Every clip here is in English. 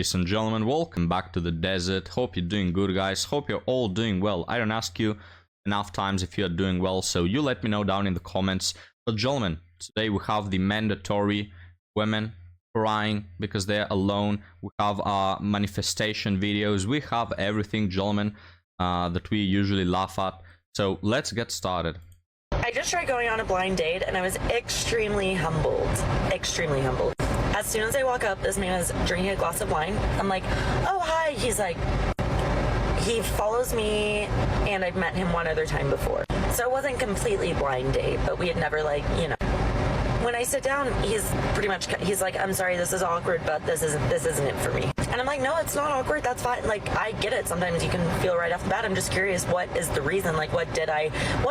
Ladies and gentlemen, welcome back to the desert. Hope you're doing good, guys. Hope you're all doing well. I don't ask you enough times if you're doing well, so you let me know down in the comments. But gentlemen, today we have the mandatory women crying because they're alone. We have our manifestation videos. We have everything, gentlemen, that we usually laugh at. So let's get started. I just tried going on a blind date and I was extremely humbled. Extremely humbled. As soon as I walk up, this man is drinking a glass of wine. I'm like, oh, hi. He's like, he follows me and I've met him one other time before. So it wasn't completely blind date, but we had never when I sit down, he's like, I'm sorry, this is awkward, but this isn't it for me. And I'm like, no, it's not awkward. That's fine. Like, I get it. Sometimes you can feel right off the bat. I'm just curious, what is the reason? Like, what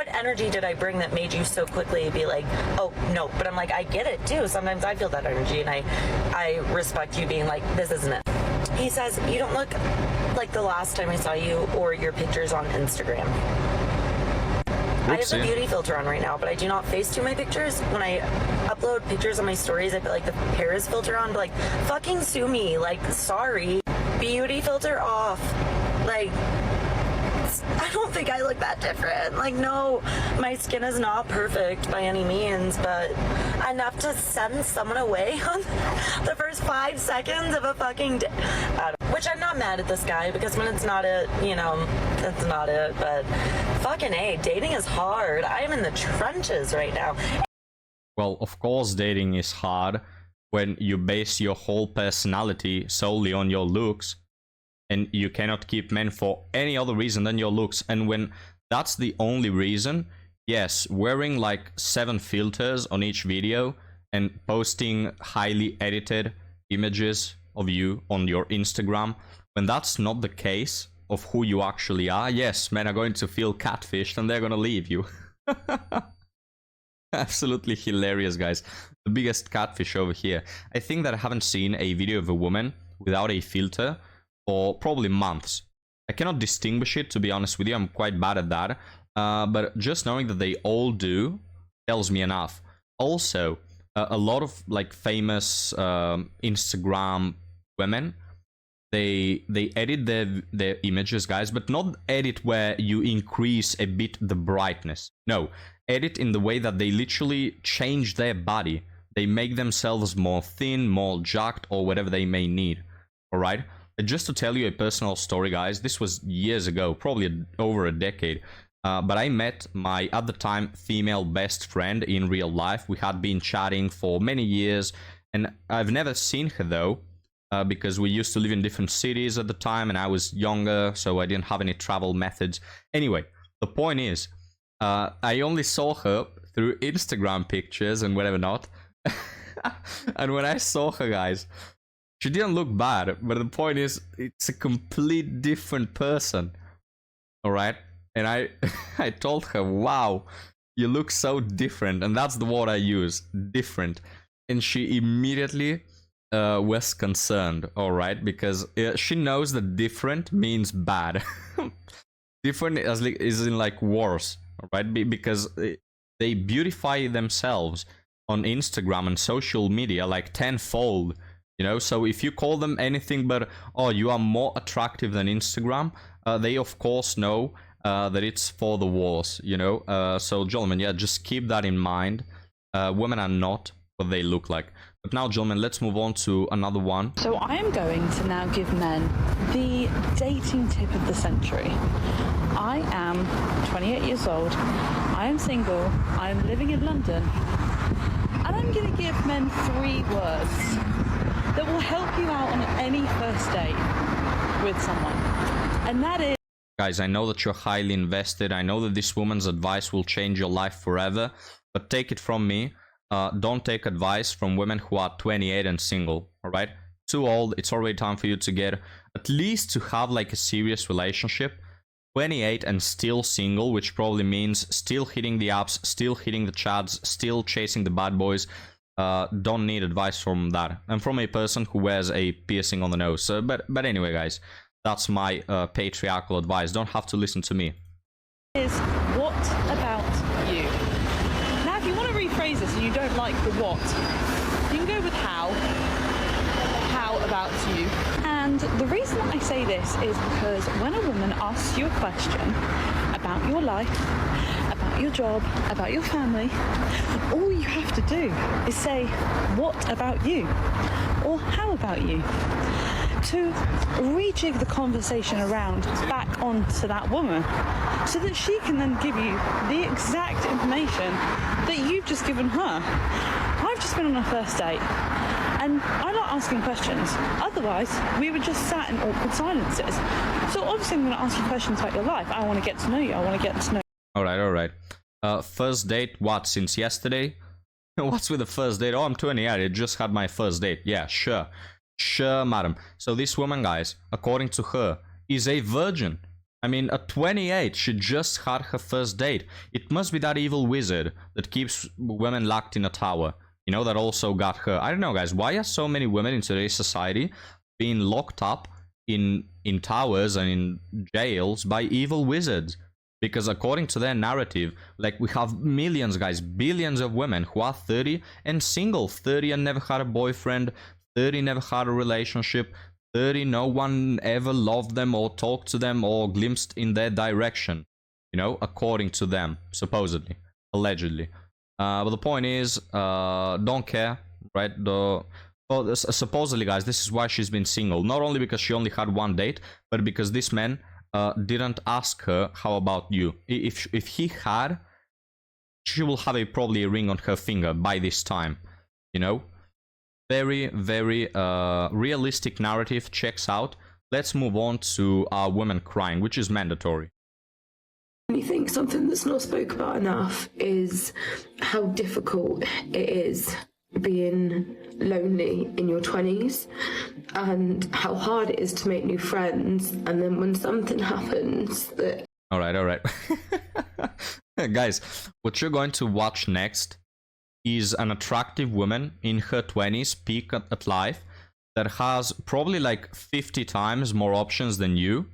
energy did I bring that made you so quickly be like, oh, no. But I'm like, I get it too. Sometimes I feel that energy and I respect you being like, this isn't it. He says, you don't look like the last time I saw you or your pictures on Instagram. I have the beauty filter on right now, but I do not Facetune my pictures. When I upload pictures on my stories, I put like the Paris filter on, but like, fucking sue me. Like, sorry. Beauty filter off. Like, I don't think I look that different. Like, no, my skin is not perfect by any means, but enough to send someone away on the first 5 seconds of a fucking day. Which I'm not mad at this guy, because when it's not it, that's not it. But fucking A, dating is hard. I am in the trenches right now. Well, of course dating is hard when you base your whole personality solely on your looks. And you cannot keep men for any other reason than your looks. And when that's the only reason, yes, wearing like 7 filters on each video and posting highly edited images of you on your Instagram, when that's not the case of who you actually are, yes, men are going to feel catfished and they're gonna leave you. Absolutely hilarious, guys. The biggest catfish over here. I think that I haven't seen a video of a woman without a filter for probably months. I cannot distinguish it, to be honest with you. I'm quite bad at that. But just knowing that they all do tells me enough. Also, a lot of like famous Instagram women, they edit their images, guys, but not edit where you increase a bit the brightness. No, edit in the way that they literally change their body. They make themselves more thin, more jacked, or whatever they may need. All right? Just to tell you a personal story, guys, this was years ago, probably over a decade, but I met my, at the time, female best friend in real life. We had been chatting for many years, and I've never seen her, though, because we used to live in different cities at the time, and I was younger, so I didn't have any travel methods. Anyway, the point is, I only saw her through Instagram pictures and whatever not, and when I saw her, guys, she didn't look bad, but the point is, it's a complete different person. All right? And I told her, wow, you look so different. And that's the word I use, different. And she immediately was concerned, all right? Because she knows that different means bad. Different is in like worse, all right? Because they beautify themselves on Instagram and social media like tenfold. So if you call them anything but, oh, you are more attractive than Instagram, they of course know that it's for the wars, So gentlemen, yeah, just keep that in mind. Women are not what they look like. But now, gentlemen, let's move on to another one. So I am going to now give men the dating tip of the century. I am 28 years old. I am single. I am living in London. And I'm going to give men 3 words that will help you out on any first date with someone. And that is... Guys, I know that you're highly invested. I know that this woman's advice will change your life forever. But take it from me. Don't take advice from women who are 28 and single. Alright? Too old. It's already time for you to get... At least to have like a serious relationship. 28 and still single, which probably means still hitting the apps, still hitting the chats, still chasing the bad boys. Don't need advice from that. And from a person who wears a piercing on the nose. But anyway, guys, that's my patriarchal advice. Don't have to listen to me. Is what about you? Now, if you want to rephrase this and you don't like the what, you can go with how. How about you? And And the reason I say this is because when a woman asks you a question about your life, about your job, about your family, all you have to do is say, what about you? Or how about you? To rejig the conversation around back onto that woman so that she can then give you the exact information that you've just given her. I've just been on a first date and I like asking questions. Otherwise, we would just sat in awkward silences. So obviously I'm going to ask you questions about your life. I want to get to know you. I want to get to know. All right. First date, what, since yesterday? What's with the first date? Oh, I'm 28, I just had my first date. Yeah, sure. Sure, madam. So this woman, guys, according to her, is a virgin. I mean, at 28, she just had her first date. It must be that evil wizard that keeps women locked in a tower. You know, that also got her. I don't know, guys. Why are so many women in today's society being locked up in towers and in jails by evil wizards? Because according to their narrative, like, we have millions, guys, billions of women who are 30 and single. 30 and never had a boyfriend. 30 never had a relationship. 30 no one ever loved them or talked to them or glimpsed in their direction. You know, according to them, supposedly, allegedly. But the point is, don't care, right? Supposedly, guys, this is why she's been single. Not only because she only had one date, but because this man didn't ask her, how about you? If he had, she will have probably a ring on her finger by this time, you know? Very, very realistic narrative, checks out. Let's move on to our women crying, which is mandatory. I think something that's not spoke about enough is how difficult it is being lonely in your 20s and how hard it is to make new friends, and then when something happens that... All right. Guys, what you're going to watch next is an attractive woman in her 20s, peak at life, that has probably like 50 times more options than you,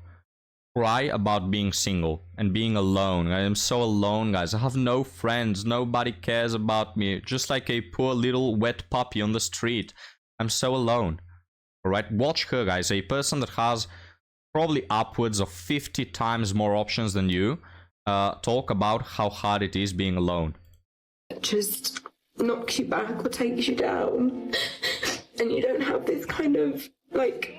cry about being single and being alone. I am so alone, guys. I have no friends. Nobody cares about me. Just like a poor little wet puppy on the street. I'm so alone. All right, watch her, guys. A person that has probably upwards of 50 times more options than you talk about how hard it is being alone. Just knocks you back or takes you down, and you don't have this kind of like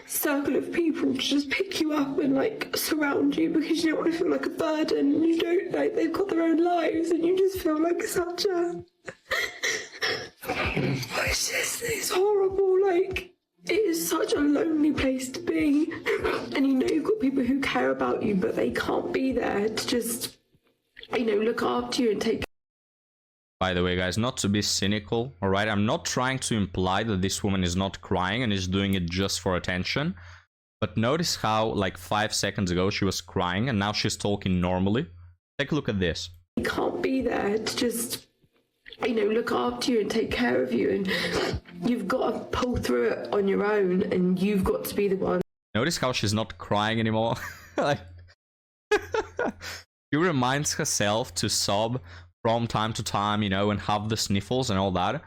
circle of people to just pick you up and like surround you, because you don't want to feel like a burden. You don't, like, they've got their own lives and you just feel like such a it's horrible. Like, it is such a lonely place to be, and you know you've got people who care about you, but they can't be there to just, you know, look after you and take. By the way, guys, not to be cynical, all right? I'm not trying to imply that this woman is not crying and is doing it just for attention. But notice how, like, 5 seconds ago, she was crying and now she's talking normally. Take a look at this. You can't be there to just, you know, look after you and take care of you. And you've got to pull through it on your own, and you've got to be the one. Notice how she's not crying anymore? Like, she reminds herself to sob from time to time, you know, and have the sniffles and all that.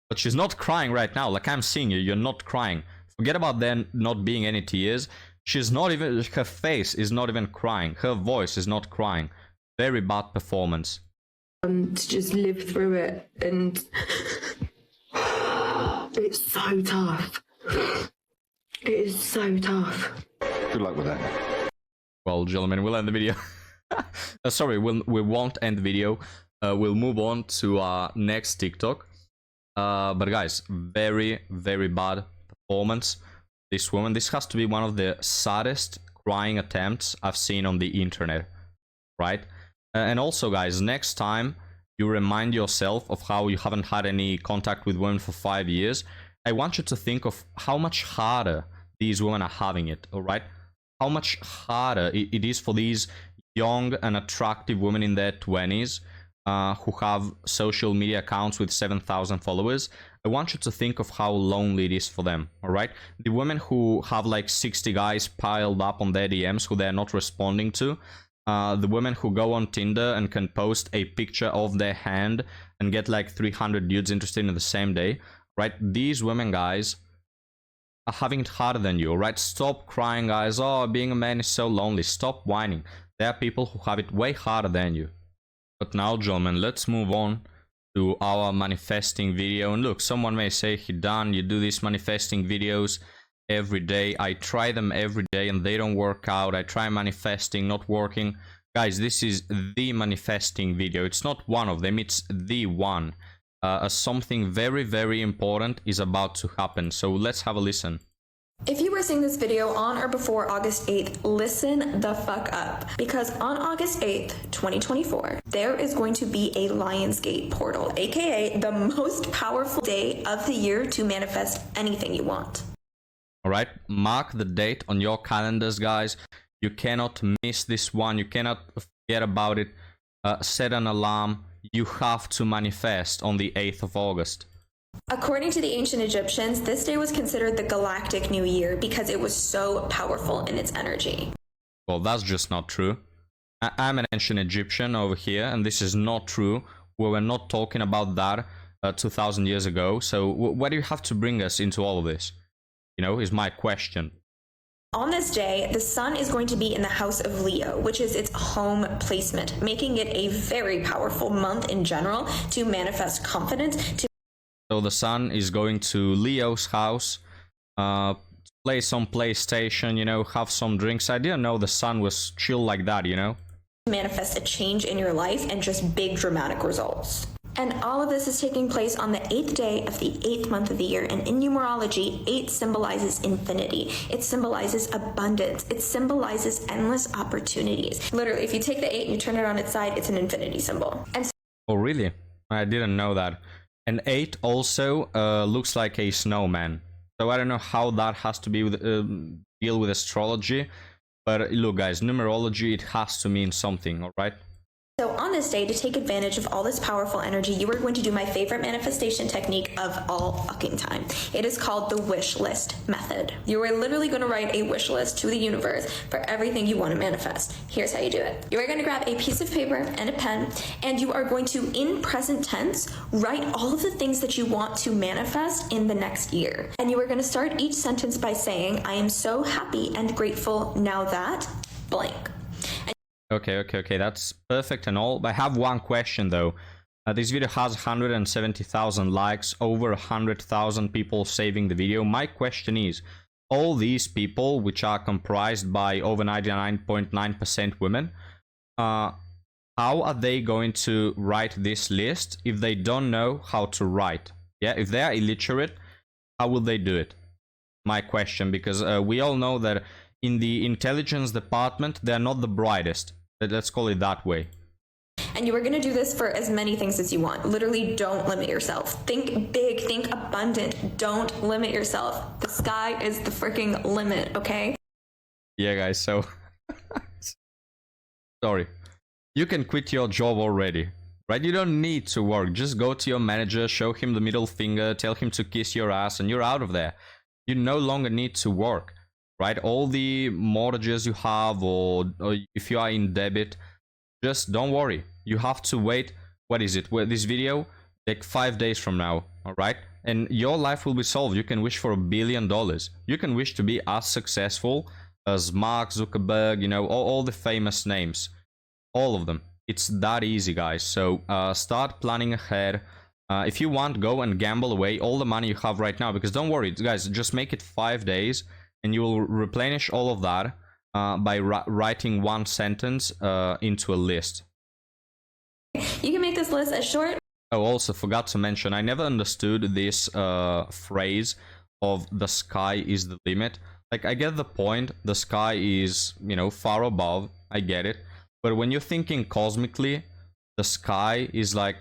But she's not crying right now. Like, I'm seeing you, you're not crying. Forget about there not being any tears. She's not even, her face is not even crying. Her voice is not crying. Very bad performance. To just live through it, and it's so tough. It is so tough. Good luck with that. Well, gentlemen, we'll end the video. Sorry, we won't end the video. We'll move on to our next TikTok. But guys, very, very bad performance. This woman, this has to be one of the saddest crying attempts I've seen on the internet, right? And also, guys, next time you remind yourself of how you haven't had any contact with women for 5 years, I want you to think of how much harder these women are having it, all right? How much harder it is for these young and attractive women in their 20s who have social media accounts with 7,000 followers. I want you to think of how lonely it is for them, all right? The women who have like 60 guys piled up on their DMs who they're not responding to. The women who go on Tinder and can post a picture of their hand and get like 300 dudes interested in the same day, right? These women, guys, are having it harder than you, alright? Stop crying, guys. Oh, being a man is so lonely. Stop whining. There are people who have it way harder than you. But now, gentlemen, let's move on to our manifesting video. And look, someone may say, Hidan, you do these manifesting videos every day. I try them every day and they don't work out. I try manifesting, not working. Guys, this is the manifesting video. It's not one of them, it's the one. Something very, very important is about to happen. So let's have a listen. If you were seeing this video on or before August 8th, listen the fuck up. Because on August 8th, 2024, there is going to be a Lionsgate portal, aka the most powerful day of the year to manifest anything you want. Alright, mark the date on your calendars, guys. You cannot miss this one. You cannot forget about it. Set an alarm. You have to manifest on the 8th of August. According to the ancient Egyptians, this day was considered the galactic new year because it was so powerful in its energy. Well, that's just not true. I'm an ancient Egyptian over here, and this is not true. We were not talking about that 2,000 years ago. So why do you have to bring us into all of this? You know, is my question. On this day, the sun is going to be in the house of Leo, which is its home placement, making it a very powerful month in general to manifest confidence. So the sun is going to Leo's house, play some PlayStation, you know, have some drinks. I didn't know the sun was chill like that, you know? Manifest a change in your life and just big dramatic results. And all of this is taking place on the 8th day of the 8th month of the year. And in numerology, 8 symbolizes infinity. It symbolizes abundance. It symbolizes endless opportunities. Literally, if you take the 8 and you turn it on its side, it's an infinity symbol. And oh, really? I didn't know that. And 8 also looks like a snowman. So I don't know how that has to be with deal with astrology. But look, guys, numerology, it has to mean something, all right? so on this day, to take advantage of all this powerful energy, you are going to do my favorite manifestation technique of all fucking time. It is called the wish list method. You are literally going to write a wish list to the universe for everything you want to manifest. Here's how you do it. You are going to grab a piece of paper and a pen, and you are going to, in present tense, write all of the things that you want to manifest in the next year. And you are going to start each sentence by saying, I am so happy and grateful now that blank. Okay, that's perfect and all. I have one question though. This video has 170,000 likes, over 100,000 people saving the video. My question is, all these people, which are comprised by over 99.9% women, how are they going to write this list if they don't know how to write? Yeah, if they are illiterate, how will they do it? My question, because we all know that in the intelligence department, they're not the brightest. Let's call it that way. And you are going to do this for as many things as you want. Literally, don't limit yourself. Think big, think abundant. Don't limit yourself. The sky is the freaking limit, okay? Yeah, guys, so... Sorry. You can quit your job already, right? You don't need to work. Just go to your manager, show him the middle finger, tell him to kiss your ass, and you're out of there. You no longer need to work. Right, all the mortgages you have, or if you are in debit, just don't worry. You have to wait. What is it? Well, this video, like 5 days from now, all right? And your life will be solved. You can wish for $1 billion. You can wish to be as successful as Mark Zuckerberg, you know, all the famous names, all of them. It's that easy, guys. So start planning ahead. If you want, go and gamble away all the money you have right now, because don't worry, guys, just make it 5 days. And you will replenish all of that by writing one sentence into a list. You can make this list as short. Oh, also forgot to mention, I never understood this phrase of the sky is the limit. Like, I get the point. The sky is, you know, far above. I get it. But when you're thinking cosmically, the sky is like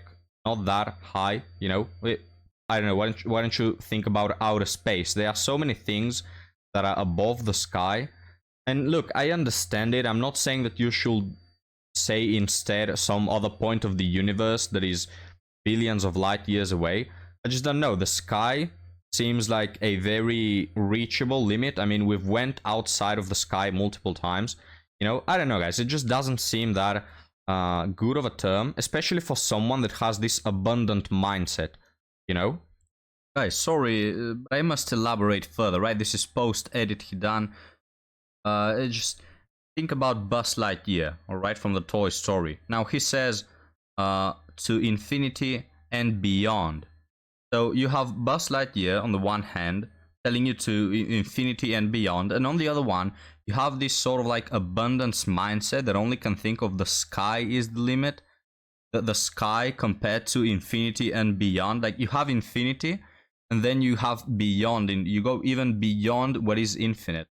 not that high, you know. I don't know. Why don't you think about outer space? There are so many things that are above the sky. And look, I understand it. I'm not saying that you should say instead some other point of the universe that is billions of light years away. I just don't know. The sky seems like a very reachable limit. I mean, we've went outside of the sky multiple times. You know, I don't know, guys. It just doesn't seem that good of a term, especially for someone that has this abundant mindset, you know? Guys, sorry, but I must elaborate further, right? This is post-edit he done. Just think about Buzz Lightyear, alright, from the Toy Story. Now he says, to infinity and beyond. So you have Buzz Lightyear on the one hand, telling you to infinity and beyond, and on the other one, you have this sort of like abundance mindset that only can think of the sky is the limit. The sky compared to infinity and beyond. Like you have infinity, and then you have beyond, and you go even beyond what is infinite.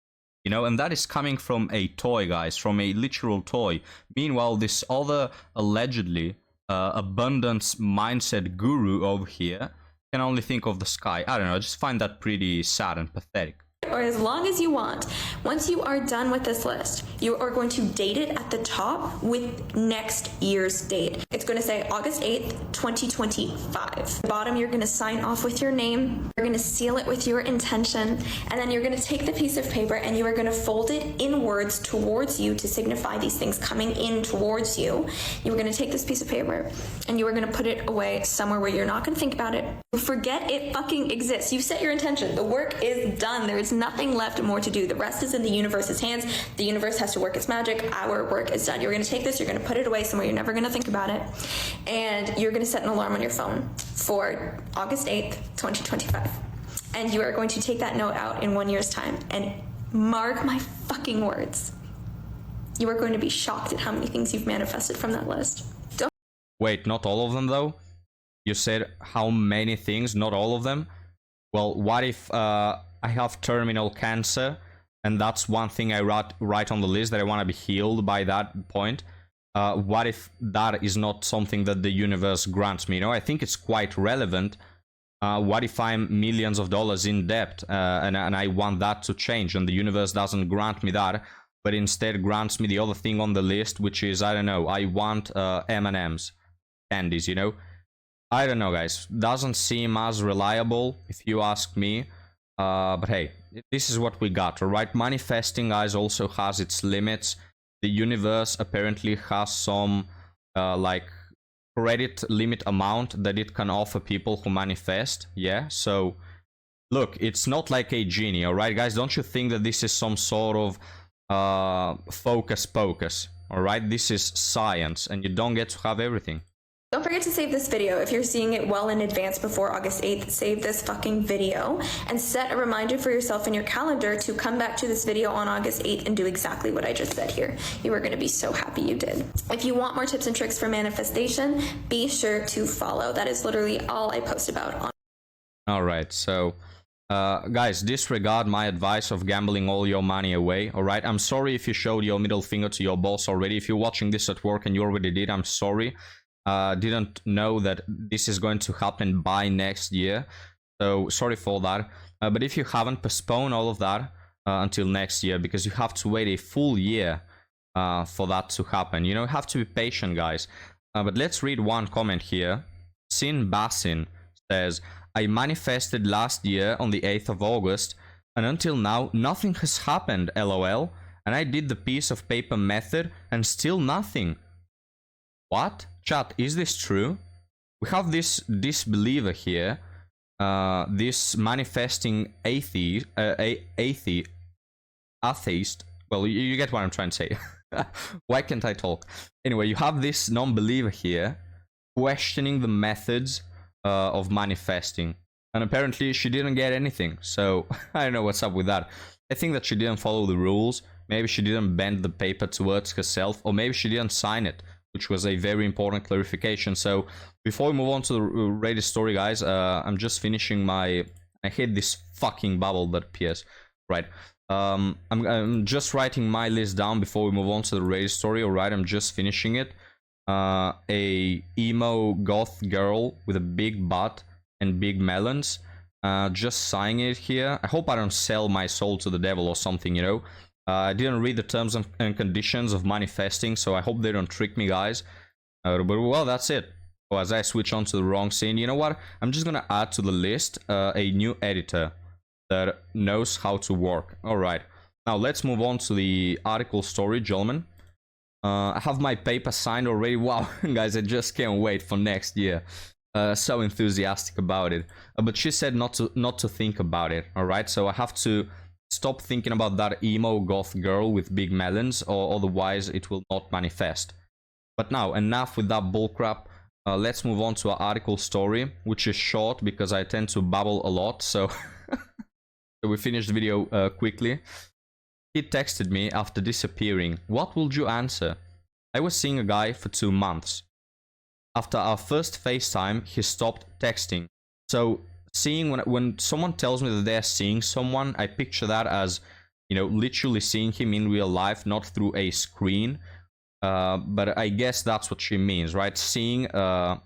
You know, and that is coming from a toy, guys, from a literal toy. Meanwhile, this other allegedly abundance mindset guru over here can only think of the sky. I don't know, I just find that pretty sad and pathetic. Or as long as you want. Once you are done with this list, you are going to date it at the top with next year's date. It's going to say August 8th, 2025. At the bottom, you're going to sign off with your name. You're going to seal it with your intention. And then you're going to take the piece of paper and you are going to fold it inwards towards you to signify these things coming in towards you. You're going to take this piece of paper and you are going to put it away somewhere where you're not going to think about it. Forget it fucking exists. You've set your intention. The work is done. There is nothing left more to do. The rest is in the universe's hands. The universe has to work its magic. Our work is done. You're going to take this, you're going to put it away somewhere you're never going to think about it, and you're going to set an alarm on your phone for August 8th, 2025. And you are going to take that note out in 1 year's time, and mark my fucking words, you are going to be shocked at how many things you've manifested from that list. Wait, not all of them though? You said how many things, not all of them? Well, what if I have terminal cancer, and that's one thing I write on the list, that I want to be healed by that point? What if that is not something that the universe grants me? You know, I think it's quite relevant. What if I'm millions of dollars in debt, and I want that to change, and the universe doesn't grant me that, but instead grants me the other thing on the list, which is, I don't know, I want M&Ms, candies, you know? I don't know, guys. Doesn't seem as reliable, if you ask me. But hey, this is what we got, alright? Manifesting, guys, also has its limits. The universe apparently has some, like, credit limit amount that it can offer people who manifest, yeah? So, look, it's not like a genie, alright, guys? Don't you think that this is some sort of focus pocus, alright? This is science, and you don't get to have everything. Don't forget to save this video. If you're seeing it well in advance before August 8th, save this fucking video and set a reminder for yourself in your calendar to come back to this video on August 8th and do exactly what I just said here. You are going to be so happy you did. If you want more tips and tricks for manifestation, be sure to follow. That is literally all I post about on. Alright, so guys, disregard my advice of gambling all your money away, alright? I'm sorry if you showed your middle finger to your boss already. If you're watching this at work and you already did, I'm sorry. Didn't know that this is going to happen by next year, so sorry for that. But if you haven't, postpone all of that until next year, because you have to wait a full year for that to happen. You know, you have to be patient, guys. But let's read one comment here. Sin Basin says, I manifested last year on the 8th of August, and until now nothing has happened, lol. And I did the piece of paper method and still nothing. What? Chat, is this true? We have this disbeliever here, this manifesting atheist. Well, you get what I'm trying to say. Why can't I talk? Anyway, you have this non-believer here questioning the methods of manifesting, and apparently she didn't get anything. So I don't know what's up with that. I think that she didn't follow the rules. Maybe she didn't bend the paper towards herself, or maybe she didn't sign it, which was a very important clarification. So before we move on to the Reddit story, guys, I'm just finishing my... I hate this fucking bubble that appears. Right. I'm just writing my list down before we move on to the Reddit story. Alright, I'm just finishing it. A emo goth girl with a big butt and big melons. Just signing it here. I hope I don't sell my soul to the devil or something, you know. I didn't read the terms and conditions of manifesting, so I hope they don't trick me, guys. But well, that's it. Oh, as I switch on to the wrong scene, you know what? I'm just gonna add to the list a new editor that knows how to work. Alright, now let's move on to the article story, gentlemen. I have my paper signed already. Wow, guys, I just can't wait for next year. so enthusiastic about it. But she said not to think about it, alright? So I have to stop thinking about that emo goth girl with big melons, or otherwise it will not manifest. But now, enough with that bullcrap. Let's move on to our article story, which is short because I tend to babble a lot, so... So we finished the video quickly. He texted me after disappearing. What would you answer? I was seeing a guy for 2 months. After our first FaceTime, he stopped texting. So seeing when someone tells me that they're seeing someone, I picture that as, you know, literally seeing him in real life, not through a screen. But I guess that's what she means, right? Seeing at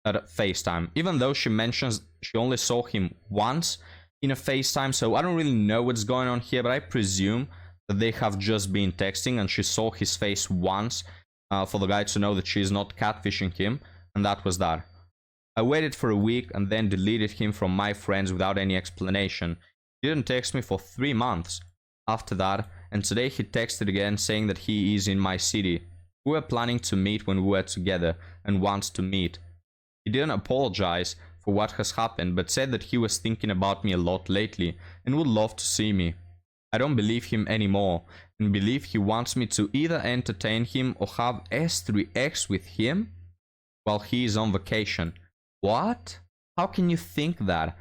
FaceTime. Even though she mentions she only saw him once in a FaceTime, so I don't really know what's going on here, but I presume that they have just been texting and she saw his face once for the guy to know that she's not catfishing him, and that was that. I waited for a week and then deleted him from my friends without any explanation. He didn't text me for 3 months after that, and today he texted again saying that he is in my city. We were planning to meet when we were together and wants to meet. He didn't apologize for what has happened, but said that he was thinking about me a lot lately and would love to see me. I don't believe him anymore and believe he wants me to either entertain him or have S3X with him while he is on vacation. What? How can you think that?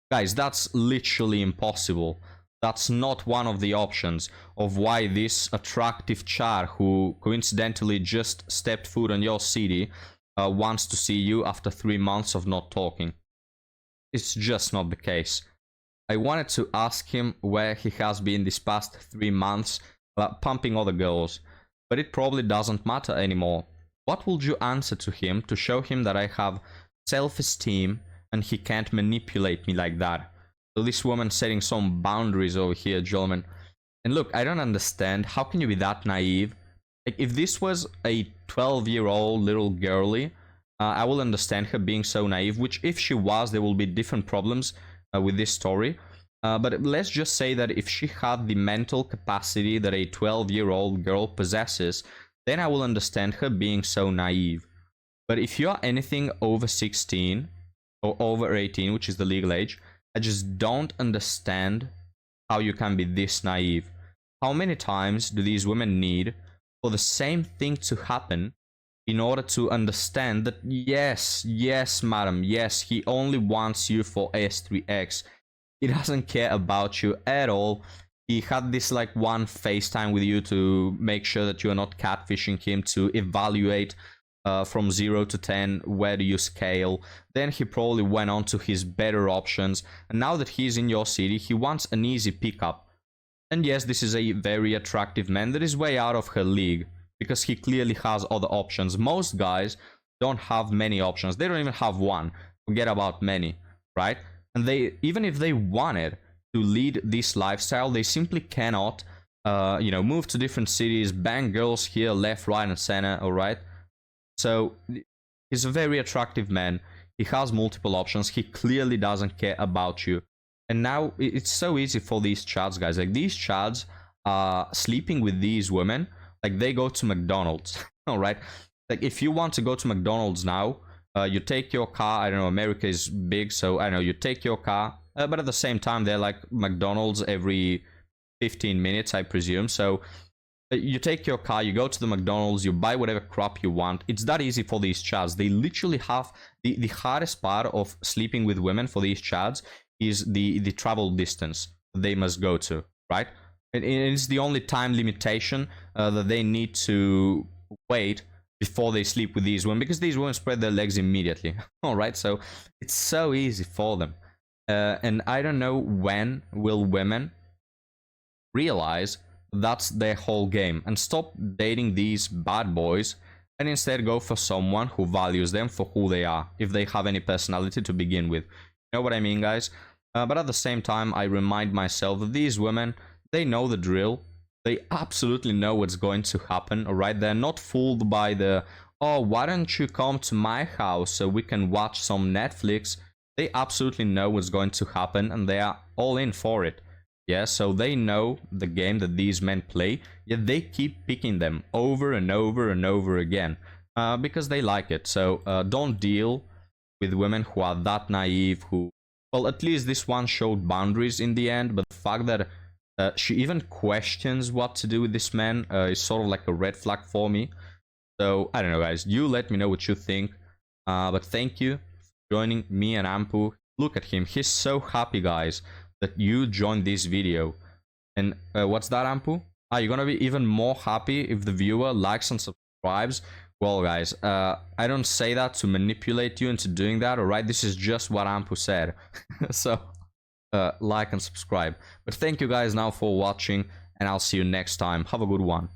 Guys, that's literally impossible. That's not one of the options of why this attractive char who coincidentally just stepped foot on your city wants to see you after 3 months of not talking. It's just not the case. I wanted to ask him where he has been this past 3 months pumping other girls, but it probably doesn't matter anymore. What would you answer to him to show him that I have self-esteem and he can't manipulate me like that? So this woman setting some boundaries over here, gentlemen. And look, I don't understand. How can you be that naive? Like, if this was a 12-year-old little girly, I will understand her being so naive, which if she was, there will be different problems with this story. But let's just say that if she had the mental capacity that a 12-year-old girl possesses, then I will understand her being so naive. But if you are anything over 16 or over 18, which is the legal age, I just don't understand how you can be this naive. How many times do these women need for the same thing to happen in order to understand that yes, madam, yes, he only wants you for S3X. He doesn't care about you at all. He had this like one FaceTime with you to make sure that you're not catfishing him, to evaluate from 0 to 10, where do you scale. Then he probably went on to his better options, and now that he's in your city, he wants an easy pickup. And yes, this is a very attractive man that is way out of her league, because he clearly has other options. Most guys don't have many options. They don't even have one. Forget about many, right? And they, even if they wanted to lead this lifestyle, they simply cannot, you know, move to different cities, bang girls here, left, right, and center, all right? So he's a very attractive man. He has multiple options. He clearly doesn't care about you. And now it's so easy for these chads, guys. Like, these chads are sleeping with these women. Like, they go to McDonald's, all right? Like, if you want to go to McDonald's now, you take your car. I don't know, America is big, so I don't know, you take your car. But at the same time, they're like McDonald's every 15 minutes, I presume. So you take your car, you go to the McDonald's, you buy whatever crap you want. It's that easy for these chads. They literally have the hardest part of sleeping with women for these chads is the travel distance they must go to, right? And it's the only time limitation that they need to wait before they sleep with these women, because these women spread their legs immediately. All right, so it's so easy for them. And I don't know when will women realize that's their whole game and stop dating these bad boys and instead go for someone who values them for who they are, if they have any personality to begin with. You know what I mean, guys? But at the same time, I remind myself that these women, they know the drill. They absolutely know what's going to happen, all right? They're not fooled by the, oh, why don't you come to my house so we can watch some Netflix? They absolutely know what's going to happen, and they are all in for it. Yeah, so they know the game that these men play, yet they keep picking them over and over and over again because they like it. So don't deal with women who are that naive, who, well, at least this one showed boundaries in the end, but the fact that she even questions what to do with this man is sort of like a red flag for me. So, I don't know, guys. You let me know what you think. But thank you for joining me and Ampu. Look at him. He's so happy, guys, that you joined this video. And what's that, Ampu? You're gonna be even more happy if the viewer likes and subscribes. Well, guys, I don't say that to manipulate you into doing that, alright? This is just what Ampu said. So, like and subscribe. But thank you guys now for watching, and I'll see you next time. Have a good one.